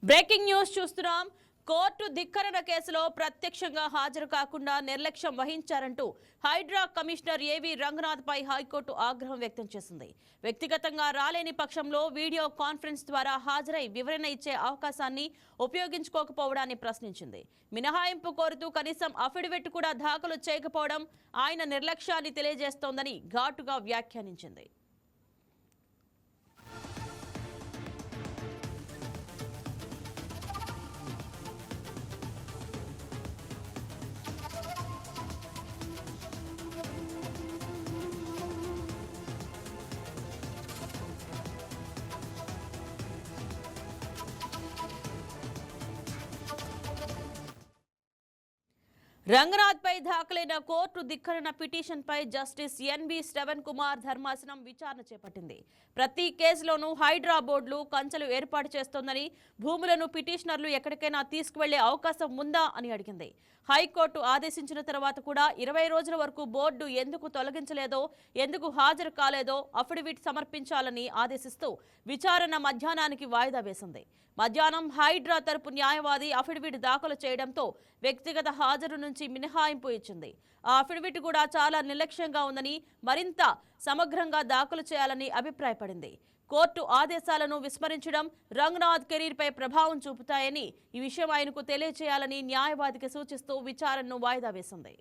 Breaking news చూస్తున్నాం. Court ధిక్కరణ కేసులో ప్రత్యక్షంగా హాజరు కాకుండా నిర్లక్ష్యం వహించారంటూ హైడ్రా కమిషనర్ ఏవి రంగనాథ్ పై హైకోర్టు ఆగ్రహం వ్యక్తం చేసింది. వ్యక్తిగతంగా రాలేని పక్షంలో వీడియో కాన్ఫరెన్స్ ద్వారా హాజరై వివరణ ఇచ్చే అవకాశాన్ని ఉపయోగించుకోకపోవడాన్ని ప్రశ్నించింది. మినహాయింపు కోరుతూ కనీసం అఫిడవిట్ కూడా దాఖలు చేయకపోవడం ఆయన నిర్లక్ష్యాన్ని తెలియజేస్తోందని ఘాటుగా వ్యాఖ్యానించింది. రంగనాథ్ పై దాఖలైన కోర్టు ధిక్కరణ పిటిషన్ పై జస్టిస్ ఎన్బి శ్రవణ్ కుమార్ ధర్మాసనం విచారణ చేపట్టింది. ప్రతి కేసులోనూ హైడ్రా బోర్డులు కంచెలు ఏర్పాటు చేస్తోందని, భూములను పిటిషనర్లు ఎక్కడికైనా తీసుకువెళ్లే అవకాశం ఉందా అని అడిగింది. హైకోర్టు ఆదేశించిన తర్వాత కూడా 20 రోజుల వరకు బోర్డు ఎందుకు తొలగించలేదో, ఎందుకు హాజరు కాలేదో అఫిడవిట్ సమర్పించాలని ఆదేశిస్తూ విచారణ మధ్యాహ్నానికి వాయిదా వేసింది. మధ్యాహ్నం హైడ్రా తరపు న్యాయవాది అఫిడవిట్ దాఖలు చేయడంతో వ్యక్తిగత హాజరు నుంచి మినహాయింపు ఇచ్చింది. ఆ అఫిడవిట్ కూడా చాలా నిర్లక్ష్యంగా ఉందని, మరింత సమగ్రంగా దాఖలు చేయాలని అభిప్రాయపడింది. కోర్టు ఆదేశాలను విస్మరించడం రంగనాథ్ కెరీర్పై ప్రభావం చూపుతాయని, ఈ విషయం ఆయనకు తెలియజేయాలని న్యాయవాదికి సూచిస్తూ విచారణను వాయిదా వేసింది.